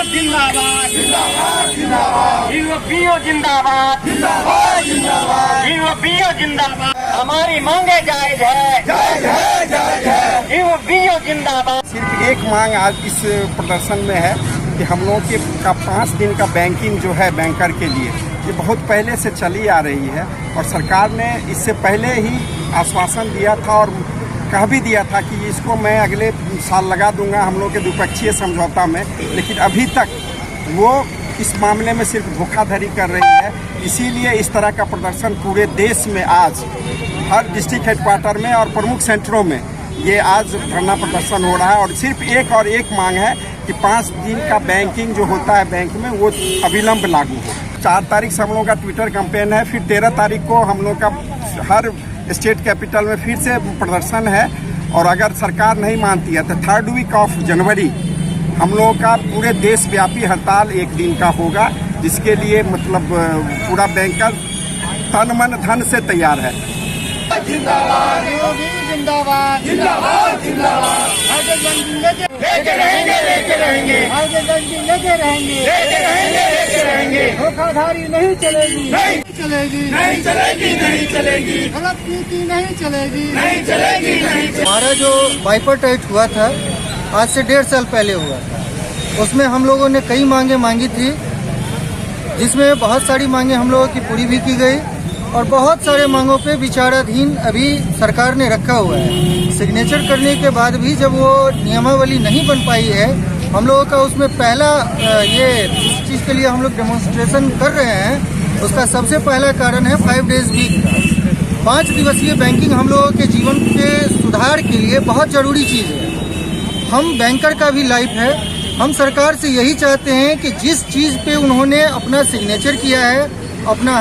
जिंदाबाद जिंदाबाद जिंदाबाद यूपीओ जिंदाबाद जिंदाबाद जिंदाबाद यूपीओ जिंदाबाद। हमारी मांगे जायज है यूपीओ जिंदाबाद। सिर्फ एक मांग आज इस प्रदर्शन में है कि हम लोगों के का 5 दिन का बैंकिंग जो है बैंकर के लिए ये बहुत पहले से चली आ रही है और सरकार ने इससे पहले ही आश्वासन दिया था और कह भी दिया था कि इसको मैं अगले साल लगा दूंगा हम लोग के द्विपक्षीय समझौता में, लेकिन अभी तक वो इस मामले में सिर्फ धोखाधड़ी कर रही है। इसीलिए इस तरह का प्रदर्शन पूरे देश में आज हर डिस्ट्रिक्ट हेडक्वार्टर में और प्रमुख सेंटरों में ये आज धरना प्रदर्शन हो रहा है और सिर्फ एक मांग है कि 5 दिन का बैंकिंग जो होता है बैंक में वो अविलंब लागू हो। 4 तारीख से हम लोगों का ट्विटर कैंपेन है, फिर 13 तारीख को हम लोग का हर स्टेट कैपिटल में फिर से प्रदर्शन है और अगर सरकार नहीं मानती है तो 3rd वीक ऑफ जनवरी हम लोगों का पूरे देशव्यापी हड़ताल 1 दिन का होगा, जिसके लिए मतलब पूरा बैंकर तन मन धन से तैयार है। जिंदाबाद जिंदाबाद जिंदाबाद जिंदाबाद लेके रहेंगे धोखाधड़ी नहीं चलेगी गलत नीति नहीं चलेगी। हमारा जो वाइपर टाइट हुआ था आज से 1.5 साल पहले हुआ था, उसमें हम लोगों ने कई मांगे मांगी थी, जिसमें बहुत सारी मांगे हम लोगों की पूरी भी की गई और बहुत सारे मांगों पे विचाराधीन अभी सरकार ने रखा हुआ है। सिग्नेचर करने के बाद भी जब वो नियमावली नहीं बन पाई है, हम लोगों का उसमें पहला ये जिस चीज़ के लिए हम लोग डेमोन्स्ट्रेशन कर रहे हैं उसका सबसे पहला कारण है 5 डेज वीक का। 5 दिवसीय बैंकिंग हम लोगों के जीवन के सुधार के लिए बहुत ज़रूरी चीज़ है। हम बैंकर का भी लाइफ है। हम सरकार से यही चाहते हैं कि जिस चीज़ पे उन्होंने अपना सिग्नेचर किया है, अपना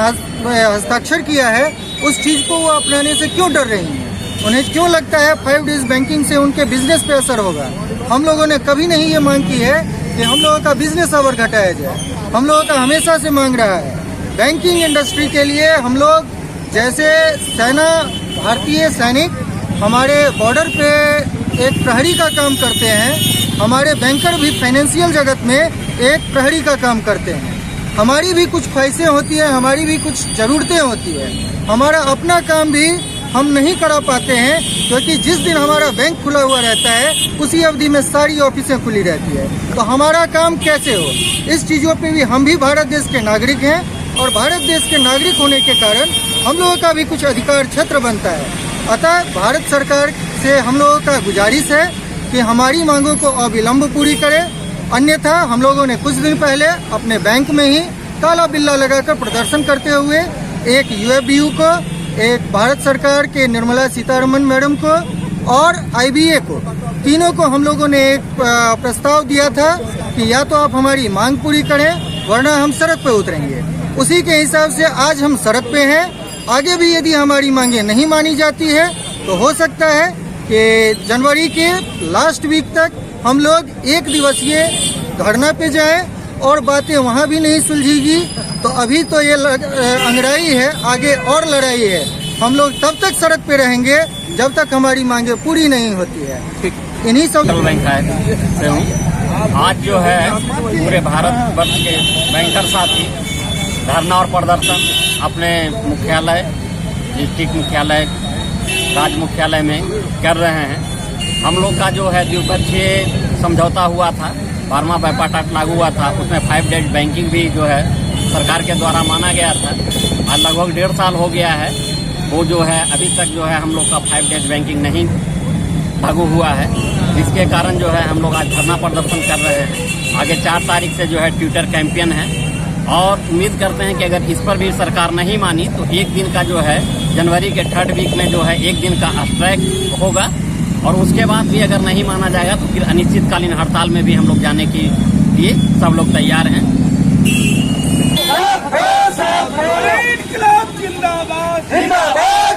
हस्ताक्षर किया है, उस चीज़ को वो अपनाने से क्यों डर रही हैं? उन्हें क्यों लगता है 5 डेज बैंकिंग से उनके बिजनेस पे असर होगा? हम लोगों ने कभी नहीं ये मांग की है कि हम लोगों का बिजनेस आवर घटाया जाए। हम लोगों का हमेशा से मांग रहा है बैंकिंग इंडस्ट्री के लिए हम लोग जैसे सेना, भारतीय सैनिक हमारे बॉर्डर पे एक प्रहरी का काम करते हैं, हमारे बैंकर भी फाइनेंशियल जगत में एक प्रहरी का काम करते हैं। हमारी भी कुछ ख्वाहिशें होती हैं, हमारी भी कुछ ज़रूरतें होती है। हमारा अपना काम भी हम नहीं करा पाते हैं क्योंकि जिस दिन हमारा बैंक खुला हुआ रहता है उसी अवधि में सारी ऑफिसें खुली रहती है, तो हमारा काम कैसे हो? इस चीज़ों पे भी हम भी भारत देश के नागरिक हैं और भारत देश के नागरिक होने के कारण हम लोगों का भी कुछ अधिकार क्षेत्र बनता है। अतः भारत सरकार से हम लोगों का गुजारिश है कि हमारी मांगों को अविलंब पूरी करें, अन्यथा हम लोगों ने कुछ दिन पहले अपने बैंक में ही काला बिल्ला लगाकर प्रदर्शन करते हुए एक यूएफबीयू को, एक भारत सरकार के निर्मला सीतारमण मैडम को और आईबीए को, तीनों को हम लोगों ने एक प्रस्ताव दिया था कि या तो आप हमारी मांग पूरी करें वरना हम सड़क पे उतरेंगे। उसी के हिसाब से आज हम सड़क पे हैं। आगे भी यदि हमारी मांगे नहीं मानी जाती है तो हो सकता है कि जनवरी के लास्ट वीक तक हम लोग 1 दिवसीय धरना पे जाएं और बातें वहाँ भी नहीं सुलझेगी। तो अभी तो ये अंगड़ाई है, आगे और लड़ाई है। हम लोग तब तक सड़क पे रहेंगे जब तक हमारी मांगे पूरी नहीं होती है। इन्हीं सब बैंक से हूँ। आज जो है पूरे भारत वर्ष के बैंकर साथी धरना और प्रदर्शन अपने मुख्यालय, डिस्ट्रिक्ट मुख्यालय, राज्य मुख्यालय में कर रहे हैं। हम लोग का जो है द्विपक्षीय समझौता हुआ था, 12वां वाइपर टाइट लागू हुआ था, उसमें 5 डेज बैंकिंग भी जो है सरकार के द्वारा माना गया था। आज लगभग 1.5 साल हो गया है, वो जो है अभी तक जो है हम लोग का 5 डेज बैंकिंग नहीं लागू हुआ है, जिसके कारण जो है हम लोग आज धरना प्रदर्शन कर रहे हैं। आगे 4 तारीख से जो है ट्विटर कैंपेन है और उम्मीद करते हैं कि अगर इस पर भी सरकार नहीं मानी तो 1 दिन का जो है जनवरी के 3rd वीक में जो है 1 दिन का स्ट्राइक होगा और उसके बाद भी अगर नहीं माना जाएगा तो फिर अनिश्चितकालीन हड़ताल में भी हम लोग जाने के लिए सब लोग तैयार हैं। जिंदाबाद जिंदाबाद